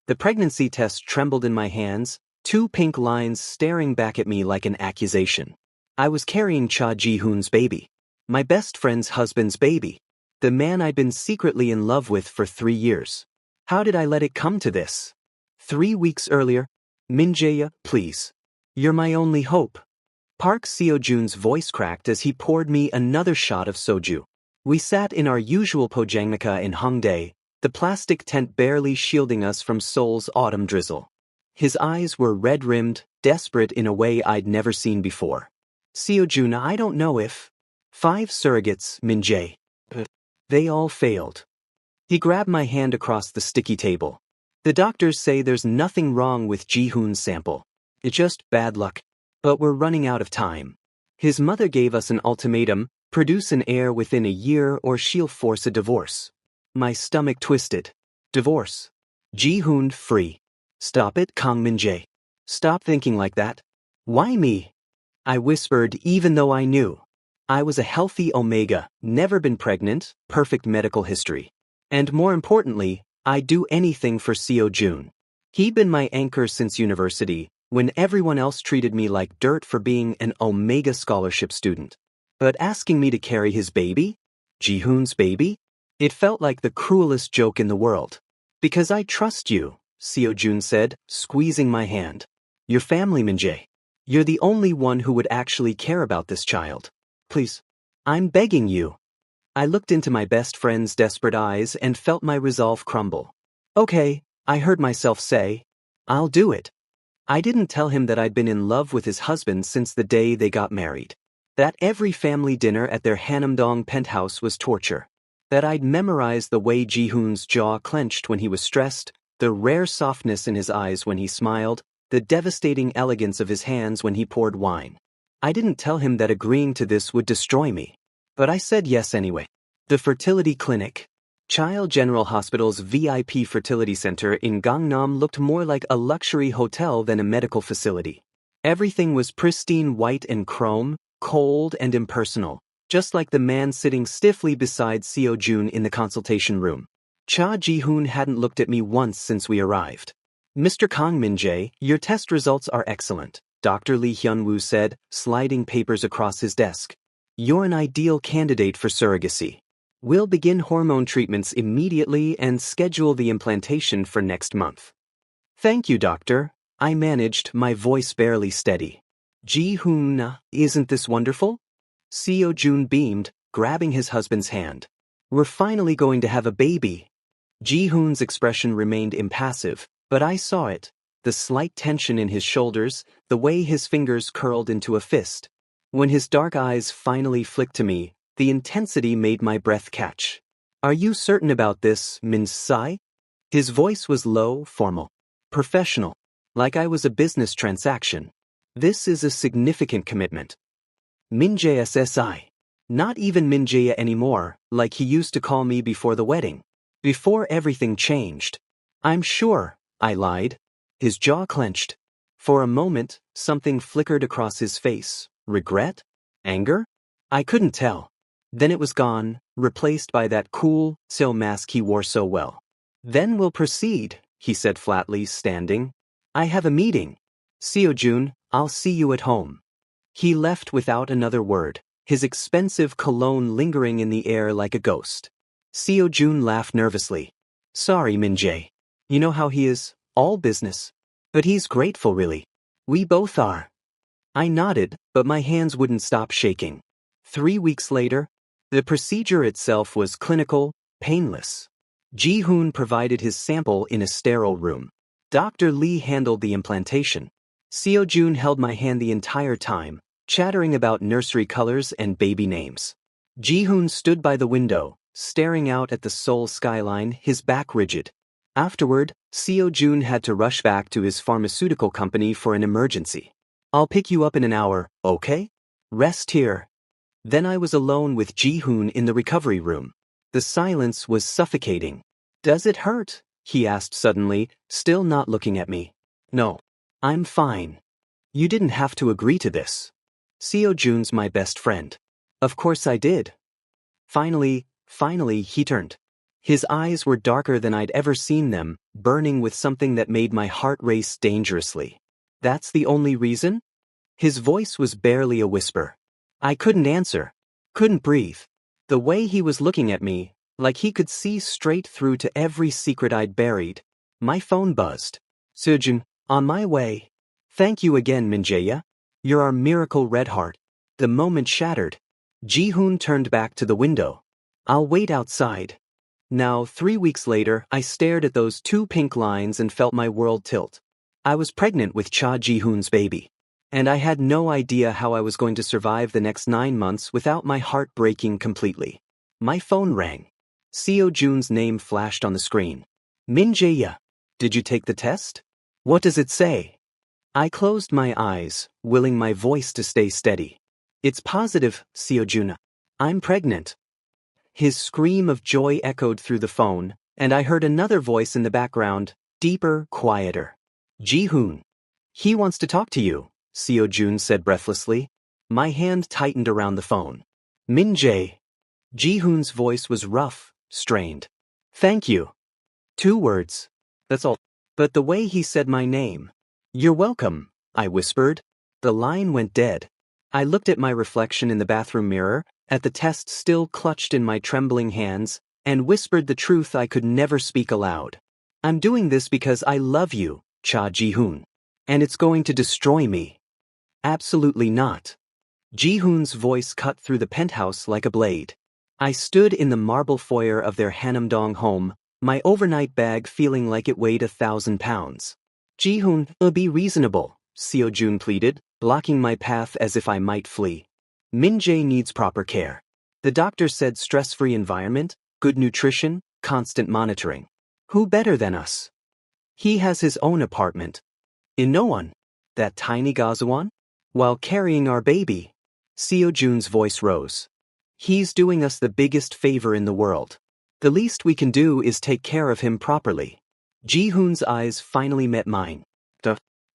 The pregnancy test trembled in my hands, two pink lines staring back at me like an accusation. I was carrying Cha Ji-hoon's baby. My best friend's husband's baby. The man I'd been secretly in love with for 3 years. How did I let it come to this? 3 weeks earlier, Min-jae, please. You're my only hope. Park Seo-jun's voice cracked as he poured me another shot of soju. We sat in our usual pojangmaka in Hongdae, the plastic tent barely shielding us from Seoul's autumn drizzle. His eyes were red-rimmed, desperate in a way I'd never seen before. Seo-jun, I don't know if... 5 surrogates, Min-jae. They all failed. He grabbed my hand across the sticky table. The doctors say there's nothing wrong with Ji-hoon's sample. It's just bad luck. But we're running out of time. His mother gave us an ultimatum, produce an heir within a year or she'll force a divorce. My stomach twisted. Divorce. Ji-hoon free. Stop it, Kang Min-jae. Stop thinking like that. Why me? I whispered even though I knew. I was a healthy omega, never been pregnant, perfect medical history. And more importantly, I'd do anything for Seo-jun. He'd been my anchor since university, when everyone else treated me like dirt for being an omega scholarship student. But asking me to carry his baby? Ji-hoon's baby? It felt like the cruelest joke in the world. Because I trust you, Seo-jun said, squeezing my hand. Your family, Min-jae. You're the only one who would actually care about this child. Please. I'm begging you. I looked into my best friend's desperate eyes and felt my resolve crumble. Okay, I heard myself say, I'll do it. I didn't tell him that I'd been in love with his husband since the day they got married. That every family dinner at their Hanamdong penthouse was torture. That I'd memorized the way Ji-hoon's jaw clenched when he was stressed, the rare softness in his eyes when he smiled, the devastating elegance of his hands when he poured wine. I didn't tell him that agreeing to this would destroy me. But I said yes anyway. The fertility clinic. Child General Hospital's VIP fertility center in Gangnam looked more like a luxury hotel than a medical facility. Everything was pristine white and chrome, cold and impersonal, just like the man sitting stiffly beside Seo-jun in the consultation room. Cha Ji-hoon hadn't looked at me once since we arrived. Mr. Kang Min-jae, your test results are excellent, Dr. Lee Hyun-woo said, sliding papers across his desk. You're an ideal candidate for surrogacy. We'll begin hormone treatments immediately and schedule the implantation for next month. Thank you, doctor. I managed, my voice barely steady. Ji-hoon, isn't this wonderful? Seo-jun beamed, grabbing his husband's hand. We're finally going to have a baby. Ji-hoon's expression remained impassive, but I saw it. The slight tension in his shoulders, the way his fingers curled into a fist. When his dark eyes finally flicked to me, the intensity made my breath catch. Are you certain about this, Min-sai? His voice was low, formal, professional, like I was a business transaction. This is a significant commitment. Min-jae SSI. Not even Min-jae anymore, like he used to call me before the wedding. Before everything changed. I'm sure, I lied. His jaw clenched. For a moment, something flickered across his face. Regret? Anger? I couldn't tell. Then it was gone, replaced by that cool, Seo mask he wore so well. Then we'll proceed, he said flatly, standing. I have a meeting. Seo-jun, I'll see you at home. He left without another word, his expensive cologne lingering in the air like a ghost. Seo-jun laughed nervously. Sorry, Min-jae. You know how he is, all business. But he's grateful, really. We both are. I nodded, but my hands wouldn't stop shaking. 3 weeks later, the procedure itself was clinical, painless. Ji-hoon provided his sample in a sterile room. Dr. Lee handled the implantation. Seo-jun held my hand the entire time, chattering about nursery colors and baby names. Ji-hoon stood by the window, staring out at the Seoul skyline, his back rigid. Afterward, Seo-jun had to rush back to his pharmaceutical company for an emergency. I'll pick you up in an hour, okay? Rest here. Then I was alone with Ji-hoon in the recovery room. The silence was suffocating. Does it hurt? He asked suddenly, still not looking at me. No. I'm fine. You didn't have to agree to this. Seo-jun's my best friend. Of course I did. Finally, he turned. His eyes were darker than I'd ever seen them, burning with something that made my heart race dangerously. That's the only reason? His voice was barely a whisper. I couldn't answer. Couldn't breathe. The way he was looking at me, like he could see straight through to every secret I'd buried. My phone buzzed. Sujin, on my way. Thank you again, Minjae. You're our miracle red heart. The moment shattered. Ji-hoon turned back to the window. I'll wait outside. Now, 3 weeks later, I stared at those 2 pink lines and felt my world tilt. I was pregnant with Cha Ji-hoon's baby. And I had no idea how I was going to survive the next 9 months without my heart breaking completely. My phone rang. Seo Jun's name flashed on the screen. Minjae, did you take the test? What does it say? I closed my eyes, willing my voice to stay steady. It's positive, Seo Jun. I'm pregnant. His scream of joy echoed through the phone, and I heard another voice in the background, deeper, quieter. Ji-hoon. He wants to talk to you, Seo Jun said breathlessly. My hand tightened around the phone. Minjae. Ji-hoon's voice was rough, strained. Thank you. 2 words. That's all. But the way he said my name. You're welcome, I whispered. The line went dead. I looked at my reflection in the bathroom mirror, at the test still clutched in my trembling hands, and whispered the truth I could never speak aloud. I'm doing this because I love you, Cha Ji-hoon. And it's going to destroy me. Absolutely not. Ji-hoon's voice cut through the penthouse like a blade. I stood in the marble foyer of their Hanamdong home, my overnight bag feeling like it weighed 1,000 pounds. Ji-hoon, be reasonable, Seo Jun pleaded, blocking my path as if I might flee. Minjae needs proper care. The doctor said stress-free environment, good nutrition, constant monitoring. Who better than us? He has his own apartment. In no one. That tiny Gazawan? While carrying our baby. Seo Jun's voice rose. He's doing us the biggest favor in the world. The least we can do is take care of him properly. Ji-hoon's eyes finally met mine.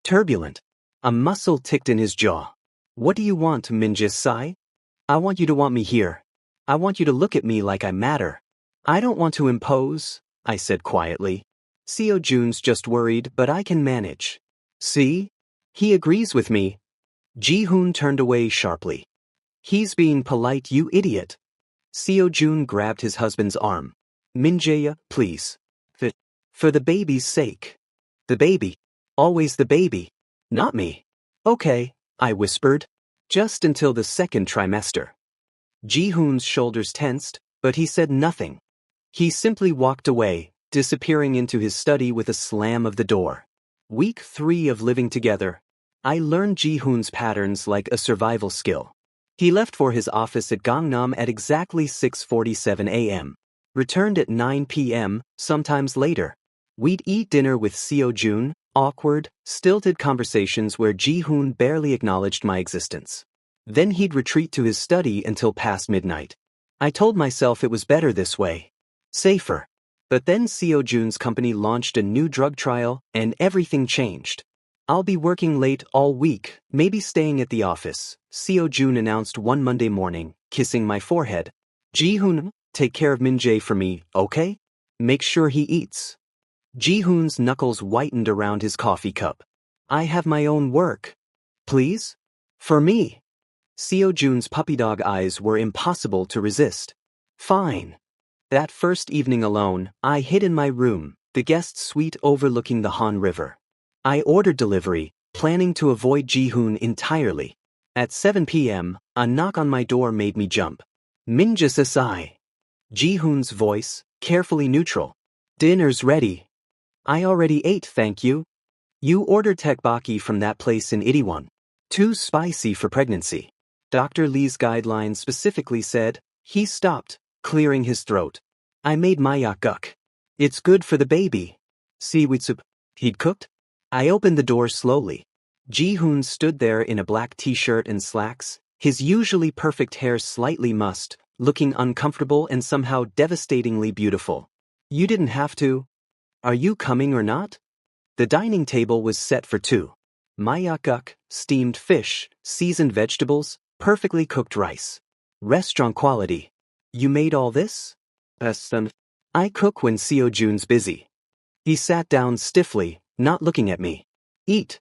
Turbulent. A muscle ticked in his jaw. What do you want, Minjae-sai? I want you to want me here. I want you to look at me like I matter. I don't want to impose, I said quietly. Seo Jun's just worried, but I can manage. See? He agrees with me. Ji-hoon turned away sharply. He's being polite, you idiot. Seo Jun grabbed his husband's arm. Minjae, please. For the baby's sake. The baby. Always the baby. Not me. Okay, I whispered. Just until the 2nd trimester. Ji-hoon's shoulders tensed, but he said nothing. He simply walked away, disappearing into his study with a slam of the door. Week 3 of living together. I learned Ji-hoon's patterns like a survival skill. He left for his office at Gangnam at exactly 6:47 a.m. Returned at 9 p.m., sometimes later. We'd eat dinner with Seo Jun, awkward, stilted conversations where Ji-hoon barely acknowledged my existence. Then he'd retreat to his study until past midnight. I told myself it was better this way. Safer. But then Seo Jun's company launched a new drug trial, and everything changed. I'll be working late all week, maybe staying at the office, Seo Jun announced one Monday morning, kissing my forehead. Ji-hoon, take care of Minjae for me, okay? Make sure he eats. Ji-hoon's knuckles whitened around his coffee cup. I have my own work. Please? For me. Seo Jun's puppy dog eyes were impossible to resist. Fine. That first evening alone, I hid in my room, the guest suite overlooking the Han River. I ordered delivery, planning to avoid Ji-hoon entirely. At 7 p.m., a knock on my door made me jump. Minjae-sai. Ji-hoon's voice, carefully neutral. Dinner's ready. I already ate, thank you. You ordered tteokbokki from that place in Itaewon. Too spicy for pregnancy. Dr. Lee's guidelines specifically said. He stopped, clearing his throat. I made mayakguk. It's good for the baby. Seaweed soup. He'd cooked? I opened the door slowly. Ji-hoon stood there in a black t-shirt and slacks, his usually perfect hair slightly mussed, looking uncomfortable and somehow devastatingly beautiful. You didn't have to. Are you coming or not? The dining table was set for 2. Mayakguk, steamed fish, seasoned vegetables, perfectly cooked rice. Restaurant quality. You made all this? I cook when Seo Jun's busy. He sat down stiffly, not looking at me. Eat.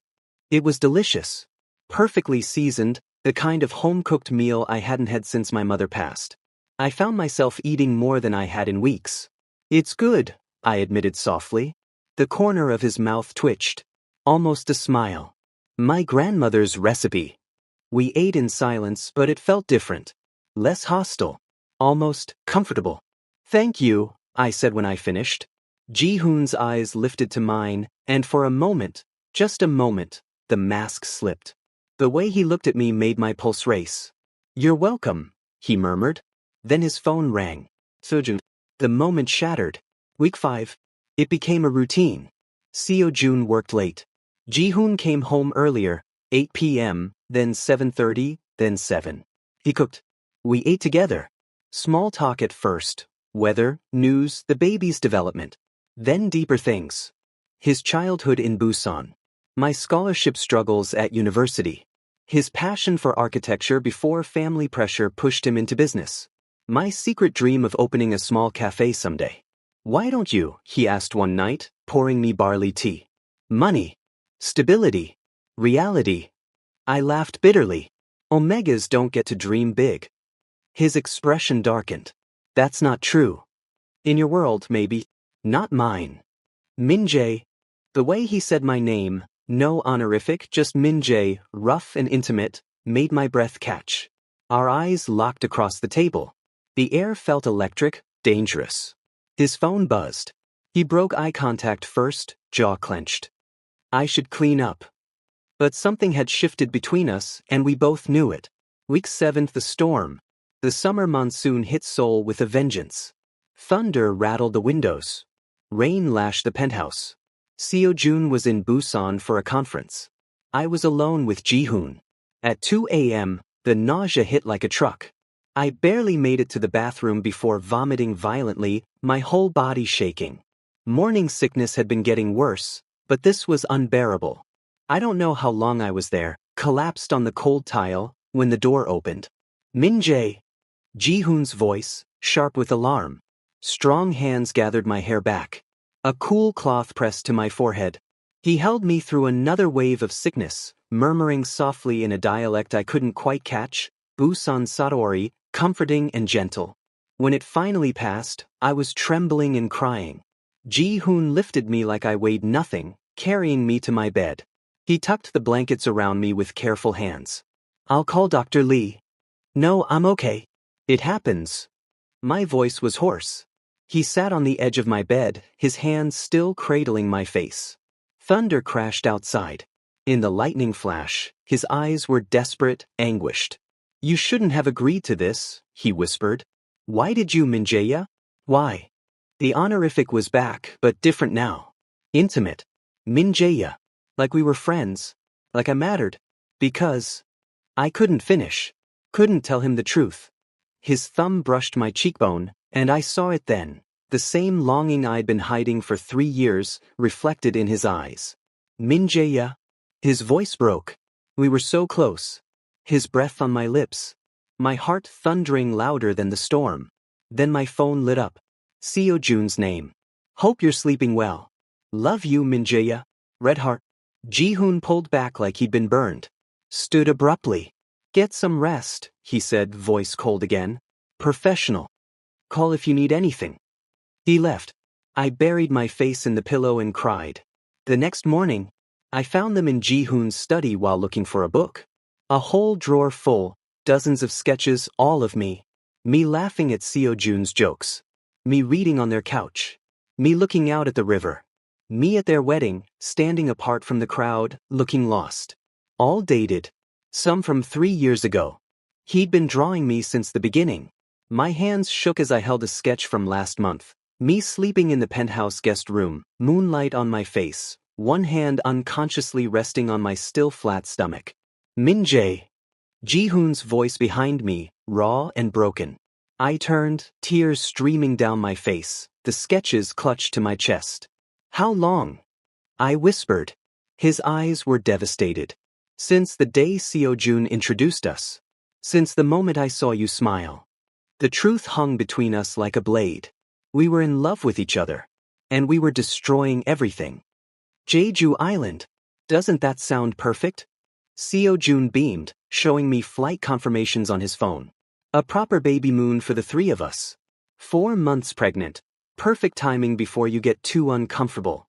It was delicious. Perfectly seasoned, the kind of home-cooked meal I hadn't had since my mother passed. I found myself eating more than I had in weeks. It's good, I admitted softly. The corner of his mouth twitched. Almost a smile. My grandmother's recipe. We ate in silence, but it felt different. Less hostile. Almost comfortable. Thank you, I said when I finished. Ji-hoon's eyes lifted to mine, and for a moment, just a moment, the mask slipped. The way he looked at me made my pulse race. You're welcome, he murmured. Then his phone rang. Seo-jun. The moment shattered. Week 5. It became a routine. Seo Jun worked late. Ji-hoon came home earlier, 8 p.m., then 7:30, then 7. He cooked. We ate together. Small talk at first. Weather, news, the baby's development. Then deeper things. His childhood in Busan. My scholarship struggles at university. His passion for architecture before family pressure pushed him into business. My secret dream of opening a small cafe someday. Why don't you? He asked one night, pouring me barley tea. Money. Stability. Reality. I laughed bitterly. Omegas don't get to dream big. His expression darkened. That's not true. In your world, maybe. Not mine. Min-jae. The way he said my name, no honorific, just Min-jae, rough and intimate, made my breath catch. Our eyes locked across the table. The air felt electric, dangerous. His phone buzzed. He broke eye contact first, jaw clenched. I should clean up. But something had shifted between us, and we both knew it. Week 7, the storm. The summer monsoon hit Seoul with a vengeance. Thunder rattled the windows. Rain lashed the penthouse. Seo Jun was in Busan for a conference. I was alone with Ji-hoon. At 2 a.m., the nausea hit like a truck. I barely made it to the bathroom before vomiting violently, my whole body shaking. Morning sickness had been getting worse, but this was unbearable. I don't know how long I was there, collapsed on the cold tile, when the door opened. Min-jae. Ji-hoon's voice, sharp with alarm. Strong hands gathered my hair back. A cool cloth pressed to my forehead. He held me through another wave of sickness, murmuring softly in a dialect I couldn't quite catch, Busan Satori, comforting and gentle. When it finally passed, I was trembling and crying. Ji-hoon lifted me like I weighed nothing, carrying me to my bed. He tucked the blankets around me with careful hands. I'll call Dr. Lee. No, I'm okay. It happens. My voice was hoarse. He sat on the edge of my bed, his hands still cradling my face. Thunder crashed outside. In the lightning flash, his eyes were desperate, anguished. You shouldn't have agreed to this, he whispered. Why did you, Min-jae? Why? The honorific was back, but different now. Intimate. Min-jae. Like we were friends. Like I mattered. Because I couldn't finish. Couldn't tell him the truth. His thumb brushed my cheekbone, and I saw it then. The same longing I'd been hiding for 3 years, reflected in his eyes. Min-jae. His voice broke. We were so close. His breath on my lips. My heart thundering louder than the storm. Then my phone lit up. Seo Jun's name. Hope you're sleeping well. Love you, Min-jae. Red heart. Ji-hoon pulled back like he'd been burned. Stood abruptly. Get some rest, he said, voice cold again. Professional. Call if you need anything. He left. I buried my face in the pillow and cried. The next morning, I found them in Ji-hoon's study while looking for a book. A whole drawer full, dozens of sketches, all of me. Me laughing at Seo Jun's jokes. Me reading on their couch. Me looking out at the river. Me at their wedding, standing apart from the crowd, looking lost. All dated. Some from 3 years ago. He'd been drawing me since the beginning. My hands shook as I held a sketch from last month. Me sleeping in the penthouse guest room, moonlight on my face, one hand unconsciously resting on my still flat stomach. Min-jae. Ji-hoon's voice behind me, raw and broken. I turned, tears streaming down my face, the sketches clutched to my chest. How long? I whispered. His eyes were devastated. Since the day Seo Jun introduced us. Since the moment I saw you smile. The truth hung between us like a blade. We were in love with each other. And we were destroying everything. Jeju Island. Doesn't that sound perfect? Seo Jun beamed, showing me flight confirmations on his phone. A proper baby moon for the three of us. 4 months pregnant. Perfect timing before you get too uncomfortable.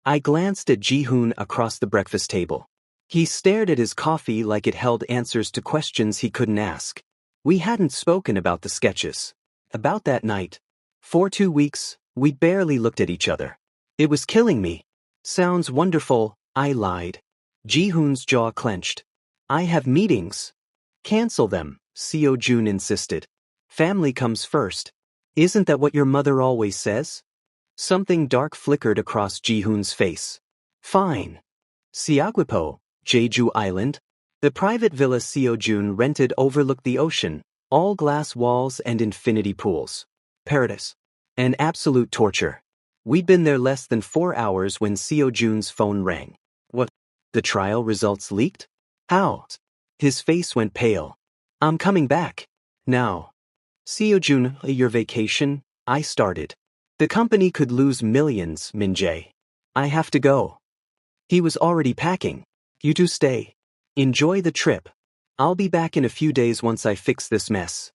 I glanced at Ji-hoon across the breakfast table. He stared at his coffee like it held answers to questions he couldn't ask. We hadn't spoken about the sketches. About that night. For 2 weeks, we barely looked at each other. It was killing me. Sounds wonderful, I lied. Ji-hoon's jaw clenched. I have meetings. Cancel them, Seo Jun insisted. Family comes first. Isn't that what your mother always says? Something dark flickered across Ji-hoon's face. Fine. Siagwipo, Jeju Island. The private villa Seo Jun rented overlooked the ocean, all glass walls and infinity pools. Paradise. An absolute torture. We'd been there less than 4 hours when Seo Jun's phone rang. What? The trial results leaked? How? His face went pale. I'm coming back. Now. Seo Jun, your vacation? I started. The company could lose millions, Min-jae. I have to go. He was already packing. You two stay. Enjoy the trip. I'll be back in a few days once I fix this mess.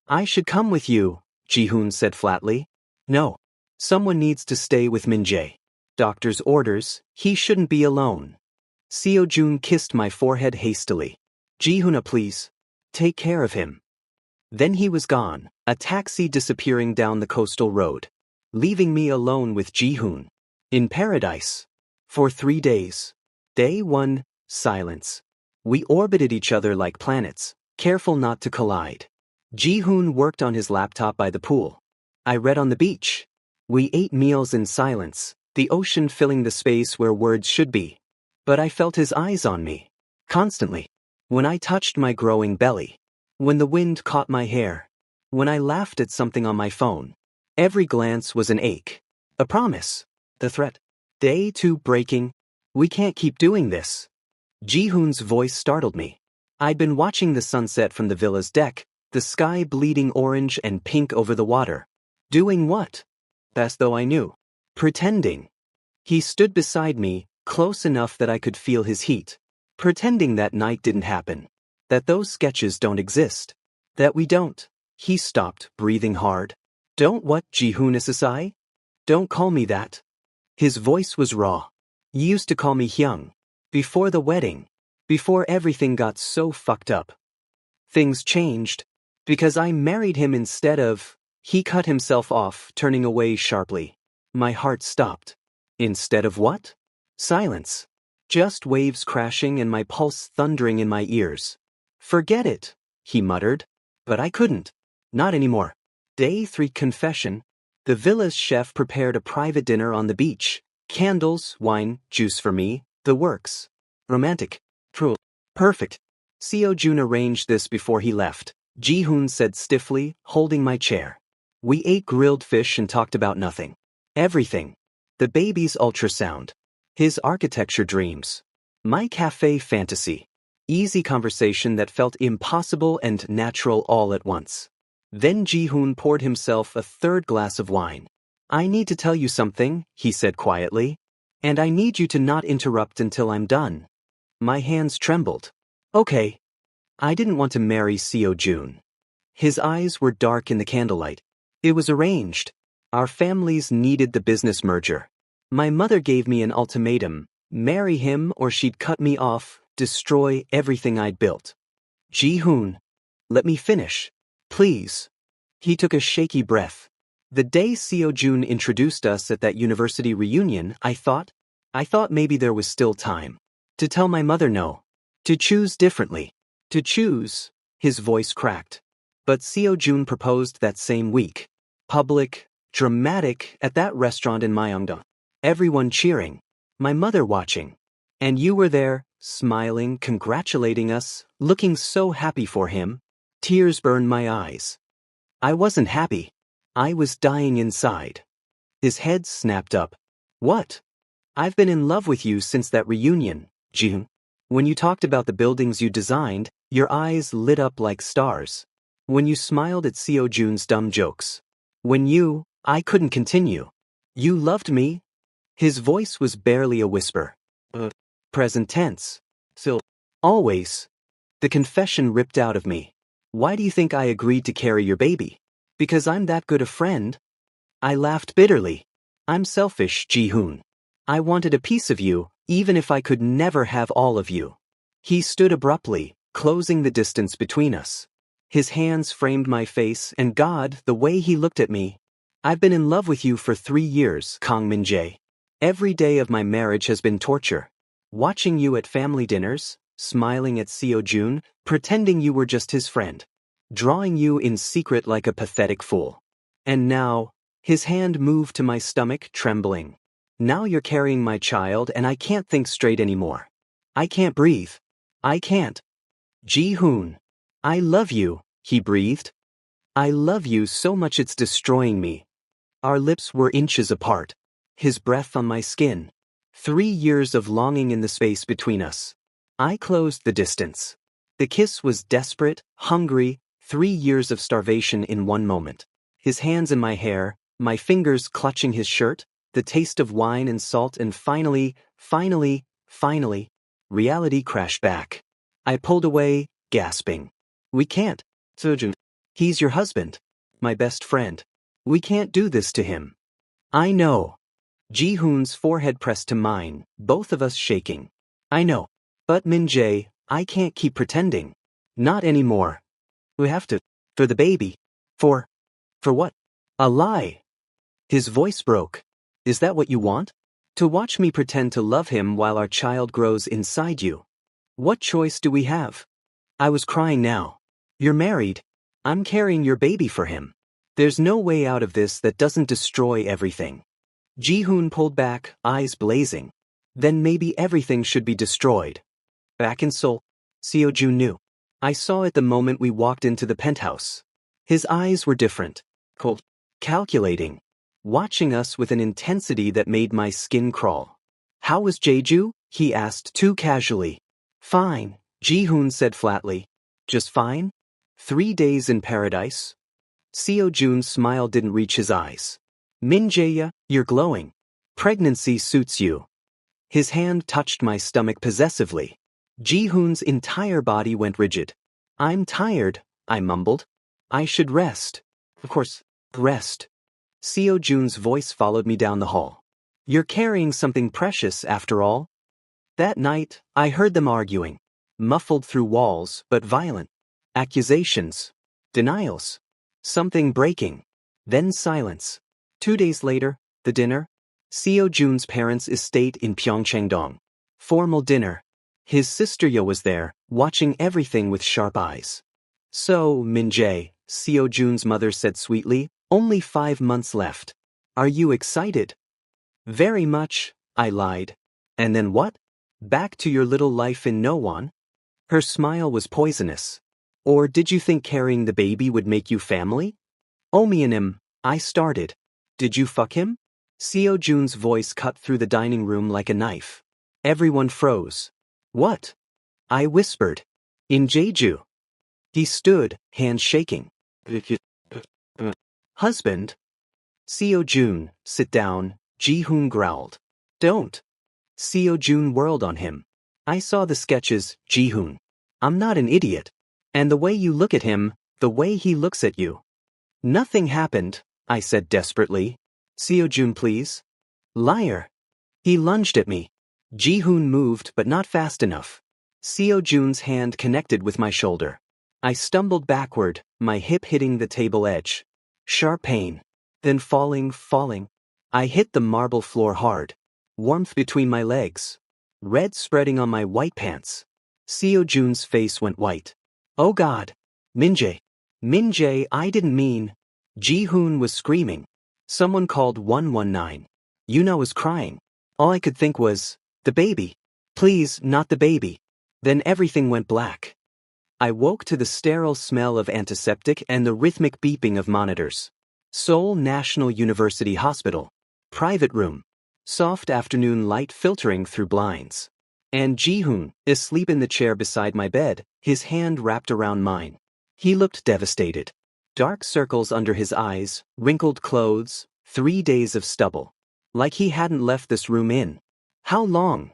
I should come with you, Ji-hoon said flatly. No. Someone needs to stay with Min-jae. Doctor's orders, he shouldn't be alone. Seo Jun kissed my forehead hastily. Ji-hoon, please. Take care of him. Then he was gone, a taxi disappearing down the coastal road, leaving me alone with Ji-hoon. In paradise. For 3 days. Day 1, silence. We orbited each other like planets, careful not to collide. Ji-hoon worked on his laptop by the pool. I read on the beach. We ate meals in silence, the ocean filling the space where words should be. But I felt his eyes on me. Constantly. When I touched my growing belly. When the wind caught my hair. When I laughed at something on my phone. Every glance was an ache. A promise. The threat. Day 2 breaking. We can't keep doing this. Ji-hoon's voice startled me. I'd been watching the sunset from the villa's deck, the sky bleeding orange and pink over the water. Doing what? As though I knew. Pretending. He stood beside me, close enough that I could feel his heat. Pretending that night didn't happen. That those sketches don't exist. That we don't. He stopped, breathing hard. Don't what, Ji-hoon Isasai? Don't call me that. His voice was raw. You used to call me Hyung. Before the wedding. Before everything got so fucked up. Things changed. Because I married him instead of... He cut himself off, turning away sharply. My heart stopped. Instead of what? Silence. Just waves crashing and my pulse thundering in my ears. Forget it, he muttered. But I couldn't. Not anymore. Day 3 confession. The villa's chef prepared a private dinner on the beach. Candles, wine, juice for me, the works. Romantic. Cruel. Perfect. Seo Jun arranged this before he left. Ji-hoon said stiffly, holding my chair. We ate grilled fish and talked about nothing. Everything. The baby's ultrasound. His architecture dreams. My cafe fantasy. Easy conversation that felt impossible and natural all at once. Then Ji-hoon poured himself a 3rd glass of wine. I need to tell you something, he said quietly. And I need you to not interrupt until I'm done. My hands trembled. Okay. I didn't want to marry Seo Jun. His eyes were dark in the candlelight. It was arranged. Our families needed the business merger. My mother gave me an ultimatum. Marry him or she'd cut me off, destroy everything I'd built. Ji-hoon. Let me finish. Please. He took a shaky breath. The day Seo Jun introduced us at that university reunion, I thought maybe there was still time. To tell my mother no. To choose differently. To choose. His voice cracked. But Seo Jun proposed that same week. Public, dramatic, at that restaurant in Myeongdong. Everyone cheering. My mother watching. And you were there, smiling, congratulating us, looking so happy for him. Tears burned my eyes. I wasn't happy. I was dying inside. His head snapped up. What? I've been in love with you since that reunion, Ji-hoon. When you talked about the buildings you designed, your eyes lit up like stars. When you smiled at Seo Jun's dumb jokes. When you, I couldn't continue. You loved me? His voice was barely a whisper. Present tense. Still. Always. The confession ripped out of me. Why do you think I agreed to carry your baby? Because I'm that good a friend? I laughed bitterly. I'm selfish, Ji-hoon. I wanted a piece of you, even if I could never have all of you. He stood abruptly, closing the distance between us. His hands framed my face, and God, the way he looked at me. I've been in love with you for 3 years, Kang Min-jae. Every day of my marriage has been torture. Watching you at family dinners, smiling at Seo-jun, pretending you were just his friend. Drawing you in secret like a pathetic fool. And now, his hand moved to my stomach, trembling. Now you're carrying my child and I can't think straight anymore. I can't breathe. I can't. Ji-hoon. I love you, he breathed. I love you so much it's destroying me. Our lips were inches apart. His breath on my skin. 3 years of longing in the space between us. I closed the distance. The kiss was desperate, hungry, 3 years of starvation in one moment. His hands in my hair, my fingers clutching his shirt, the taste of wine and salt, and finally, reality crashed back. I pulled away, gasping. We can't. Seo-jun. He's your husband. My best friend. We can't do this to him. I know. Ji-hoon's forehead pressed to mine, both of us shaking. I know. But Min-jae, I can't keep pretending. Not anymore. We have to. For the baby. For what? A lie. His voice broke. Is that what you want? To watch me pretend to love him while our child grows inside you? What choice do we have? I was crying now. You're married. I'm carrying your baby for him. There's no way out of this that doesn't destroy everything. Ji-hoon pulled back, eyes blazing. Then maybe everything should be destroyed. Back in Seoul, Seo-jun knew. I saw it the moment we walked into the penthouse. His eyes were different. Cold. Calculating. Watching us with an intensity that made my skin crawl. How was Jeju? He asked too casually. Fine, Ji-hoon said flatly. Just fine? 3 days in paradise? Seo-jun's smile didn't reach his eyes. Min-jae, you're glowing. Pregnancy suits you. His hand touched my stomach possessively. Ji-hoon's entire body went rigid. I'm tired, I mumbled. I should rest. Of course, rest. Seo-jun's voice followed me down the hall. You're carrying something precious after all. That night, I heard them arguing. Muffled through walls, but violent. Accusations. Denials. Something breaking. Then silence. 2 days later, the dinner. Seo-jun's parents' estate in Pyeongchang-dong. Formal dinner. His sister Yo was there, watching everything with sharp eyes. So, Min-jae, Seo-jun's mother said sweetly, only 5 months left. Are you excited? Very much, I lied. And then what? Back to your little life in Nowon? Her smile was poisonous. Or did you think carrying the baby would make you family? Omianim, I started. Did you fuck him? Seo-jun's voice cut through the dining room like a knife. Everyone froze. What? I whispered. In Jeju. He stood, hands shaking. Husband? Seo-jun, sit down, Ji-hoon growled. Don't. Seo-jun whirled on him. I saw the sketches, Ji-hoon. I'm not an idiot. And the way you look at him, the way he looks at you. Nothing happened, I said desperately. Seo-jun, please. Liar. He lunged at me. Ji-hoon moved, but not fast enough. Seo-jun's hand connected with my shoulder. I stumbled backward, my hip hitting the table edge. Sharp pain. Then falling. I hit the marble floor hard. Warmth between my legs. Red spreading on my white pants. Seo-jun's face went white. Oh God. Min-jae. Min-jae, I didn't mean. Ji-hoon was screaming. Someone called 119. Yuna was crying. All I could think was, the baby. Please, not the baby. Then everything went black. I woke to the sterile smell of antiseptic and the rhythmic beeping of monitors. Seoul National University Hospital. Private room. Soft afternoon light filtering through blinds. And Ji-hoon, asleep in the chair beside my bed, his hand wrapped around mine. He looked devastated. Dark circles under his eyes, wrinkled clothes, 3 days of stubble. Like he hadn't left this room in. How long?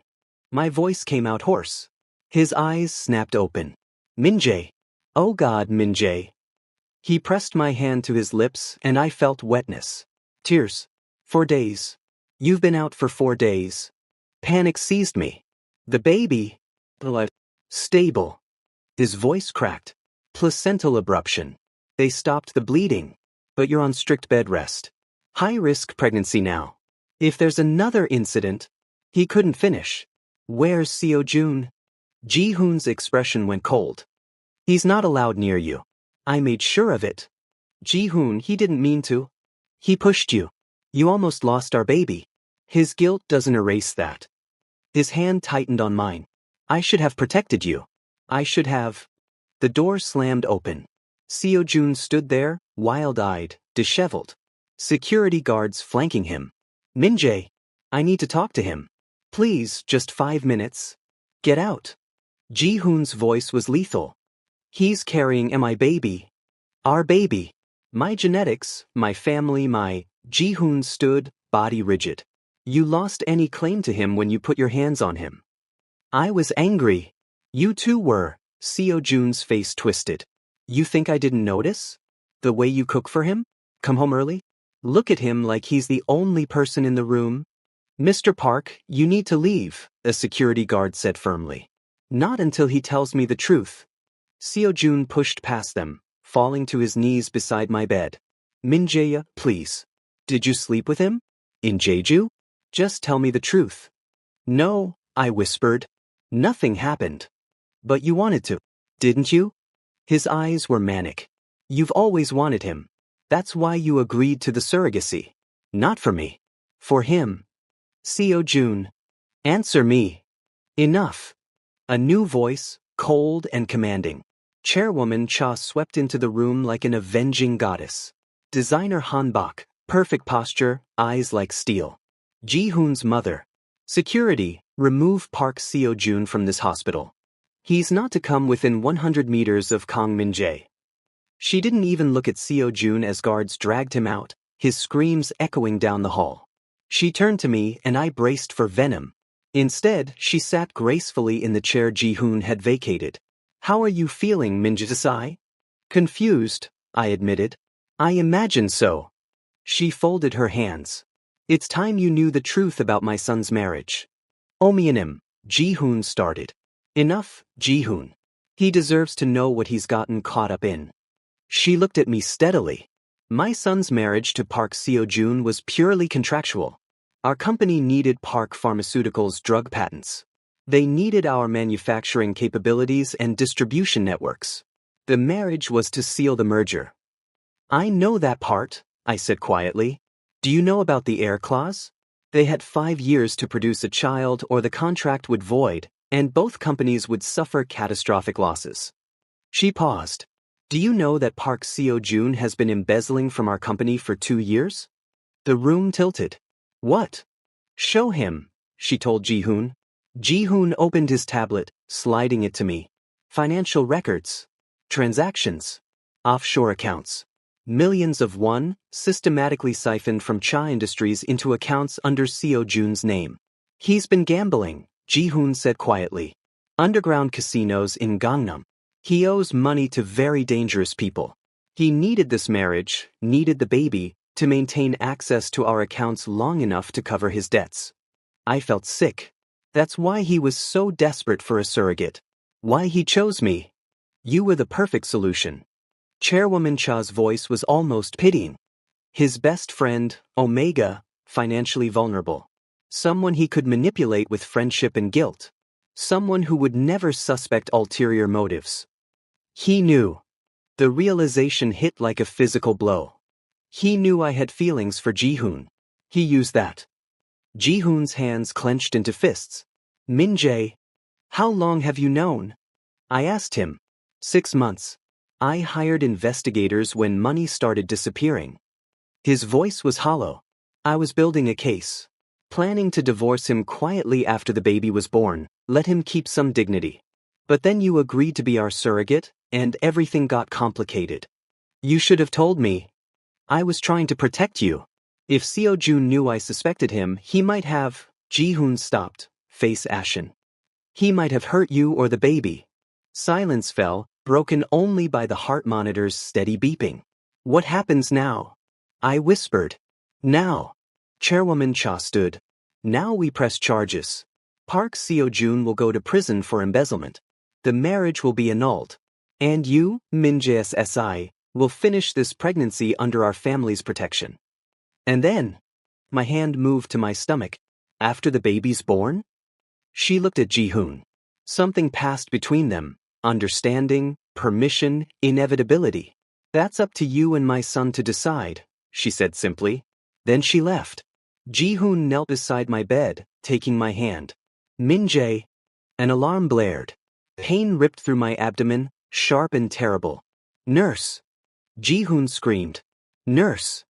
My voice came out hoarse. His eyes snapped open. Min-jae. Oh God, Min-jae. He pressed my hand to his lips and I felt wetness. Tears. 4 days. You've been out for 4 days. Panic seized me. The baby. Stable. His voice cracked. Placental abruption. They stopped the bleeding. But you're on strict bed rest. High-risk pregnancy now. If there's another incident. He couldn't finish. Where's Seo-jun? Ji-hoon's expression went cold. He's not allowed near you. I made sure of it. Ji-hoon, he didn't mean to. He pushed you. You almost lost our baby. His guilt doesn't erase that. His hand tightened on mine. I should have protected you. I should have. The door slammed open. Seo-jun stood there, wild-eyed, disheveled. Security guards flanking him. Min-jae, I need to talk to him. Please, just 5 minutes. Get out. Ji-hoon's voice was lethal. He's carrying my baby. Our baby. My genetics, my family, my... Ji-hoon stood, body rigid. You lost any claim to him when you put your hands on him. I was angry. You too were. Seo-jun's face twisted. You think I didn't notice? The way you cook for him? Come home early? Look at him like he's the only person in the room. Mr. Park, you need to leave, a security guard said firmly. Not until he tells me the truth. Seo-jun pushed past them, falling to his knees beside my bed. Min-jae, please. Did you sleep with him? In Jeju? Just tell me the truth. No, I whispered. Nothing happened. But you wanted to, didn't you? His eyes were manic. You've always wanted him. That's why you agreed to the surrogacy. Not for me. For him. Seo-jun. Answer me. Enough. A new voice, cold and commanding. Chairwoman Cha swept into the room like an avenging goddess. Designer Hanbok, perfect posture, eyes like steel. Ji-hoon's mother. Security, remove Park Seo-jun from this hospital. He's not to come within 100 meters of Kang Min-jae. She didn't even look at Seo-jun as guards dragged him out, his screams echoing down the hall. She turned to me and I braced for venom. Instead, she sat gracefully in the chair Ji-hoon had vacated. How are you feeling, Min-jae? Confused, I admitted. I imagine so. She folded her hands. It's time you knew the truth about my son's marriage. Omianim, Ji-hoon started. Enough, Ji-hoon. He deserves to know what he's gotten caught up in. She looked at me steadily. My son's marriage to Park Seo-jun was purely contractual. Our company needed Park Pharmaceuticals' drug patents. They needed our manufacturing capabilities and distribution networks. The marriage was to seal the merger. I know that part, I said quietly. Do you know about the heir clause? They had 5 years to produce a child or the contract would void, and both companies would suffer catastrophic losses. She paused. Do you know that Park Seo-jun has been embezzling from our company for 2 years? The room tilted. What? Show him, she told Ji-hoon. Ji-hoon opened his tablet, sliding it to me. Financial records. Transactions. Offshore accounts. Millions of won, systematically siphoned from Cha Industries into accounts under Seo-jun's name. He's been gambling, Ji-hoon said quietly. Underground casinos in Gangnam. He owes money to very dangerous people. He needed this marriage, needed the baby, to maintain access to our accounts long enough to cover his debts. I felt sick. That's why he was so desperate for a surrogate. Why he chose me. You were the perfect solution. Chairwoman Cha's voice was almost pitying. His best friend, Omega, financially vulnerable. Someone he could manipulate with friendship and guilt. Someone who would never suspect ulterior motives. He knew. The realization hit like a physical blow. He knew I had feelings for Ji-hoon. He used that. Ji-hoon's hands clenched into fists. Min-jae, how long have you known? I asked him. 6 months. I hired investigators when money started disappearing. His voice was hollow. I was building a case. Planning to divorce him quietly after the baby was born, let him keep some dignity. But then you agreed to be our surrogate, and everything got complicated. You should have told me. I was trying to protect you. If Seo-jun knew I suspected him, he might have. Ji-hoon stopped, face ashen. He might have hurt you or the baby. Silence fell, broken only by the heart monitor's steady beeping. What happens now? I whispered. Now. Chairwoman Cha stood. Now we press charges. Park Seo-jun will go to prison for embezzlement. The marriage will be annulled. And you, Min Jae-si, will finish this pregnancy under our family's protection. And then, my hand moved to my stomach. After the baby's born? She looked at Ji-hoon. Something passed between them. Understanding, permission, inevitability. That's up to you and my son to decide, she said simply. Then she left. Ji-hoon knelt beside my bed, taking my hand. Min Jae. An alarm blared. Pain ripped through my abdomen, sharp and terrible. Nurse. Ji-hoon screamed. Nurse.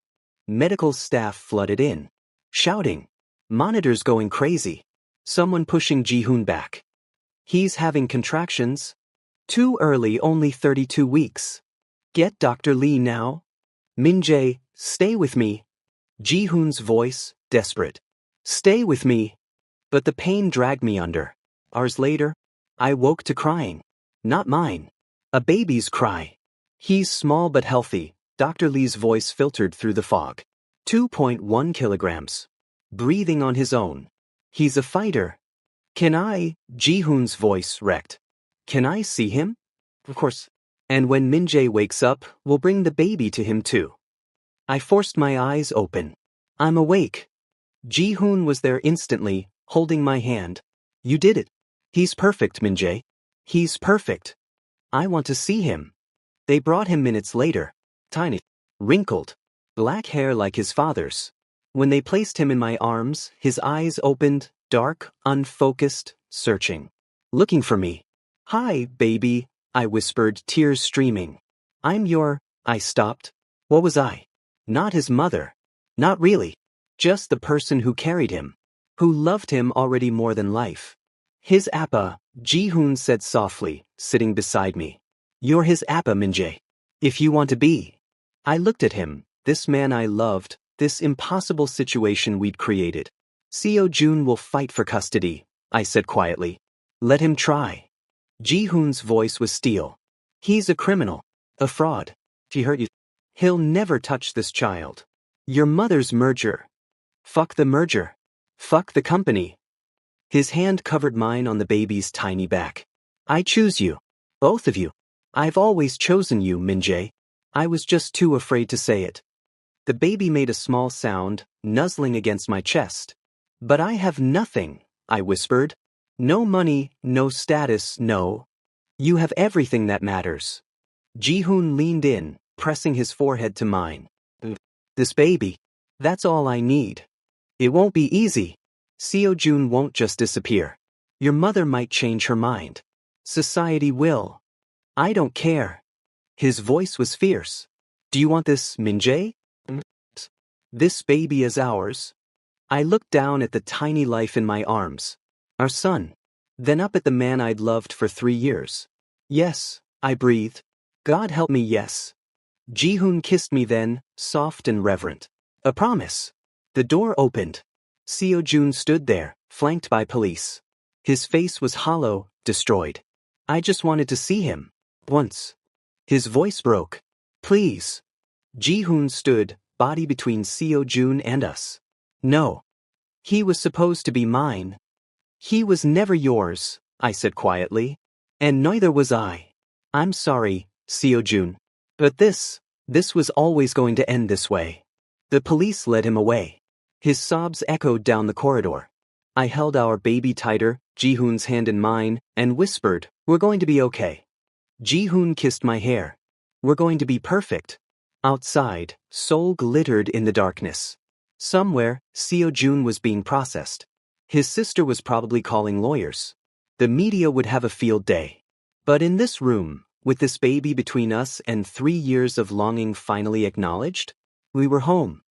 Medical staff flooded in. Shouting. Monitors going crazy. Someone pushing Ji-hoon back. He's having contractions. Too early, only 32 weeks. Get Dr. Lee now. Min Jae, stay with me. Ji-hoon's voice, desperate. Stay with me. But the pain dragged me under. Hours later, I woke to crying. Not mine. A baby's cry. He's small but healthy. Dr. Lee's voice filtered through the fog. 2.1 kilograms. Breathing on his own. He's a fighter. Can I? Ji-hoon's voice wrecked. Can I see him? Of course. And when Min Jae wakes up, we'll bring the baby to him too. I forced my eyes open. I'm awake. Ji-hoon was there instantly, holding my hand. You did it. He's perfect, Min Jae. He's perfect. I want to see him. They brought him minutes later. Tiny. Wrinkled. Black hair like his father's. When they placed him in my arms, his eyes opened, dark, unfocused, searching. Looking for me. Hi, baby, I whispered, tears streaming. I stopped. What was I? Not his mother. Not really. Just the person who carried him. Who loved him already more than life. His appa, Ji-hoon said softly, sitting beside me. You're his appa, Min Jae. If you want to be. I looked at him, this man I loved, this impossible situation we'd created. Seo-jun will fight for custody, I said quietly. Let him try. Ji-hoon's voice was steel. He's a criminal. A fraud. He hurt you. He'll never touch this child. Your mother's merger. Fuck the merger. Fuck the company. His hand covered mine on the baby's tiny back. I choose you. Both of you. I've always chosen you, Min Jae. I was just too afraid to say it. The baby made a small sound, nuzzling against my chest. But I have nothing, I whispered. No money, no status, no. You have everything that matters. Ji-hoon leaned in, pressing his forehead to mine. This baby. That's all I need. It won't be easy. Seo-jun won't just disappear. Your mother might change her mind. Society will. I don't care. His voice was fierce. Do you want this, Min Jae? This baby is ours. I looked down at the tiny life in my arms. Our son. Then up at the man I'd loved for 3 years. Yes, I breathed. God help me, yes. Ji-hoon kissed me then, soft and reverent. A promise. The door opened. Seo-jun stood there, flanked by police. His face was hollow, destroyed. I just wanted to see him. Once. His voice broke. Please. Ji-hoon stood, body between Seo-jun and us. No. He was supposed to be mine. He was never yours, I said quietly. And neither was I. I'm sorry, Seo-jun. But this was always going to end this way. The police led him away. His sobs echoed down the corridor. I held our baby tighter, Ji-hoon's hand in mine, and whispered, we're going to be okay. Ji-hoon kissed my hair. We're going to be perfect. Outside, Seoul glittered in the darkness. Somewhere, Seo-jun was being processed. His sister was probably calling lawyers. The media would have a field day. But in this room, with this baby between us and 3 years of longing finally acknowledged, we were home.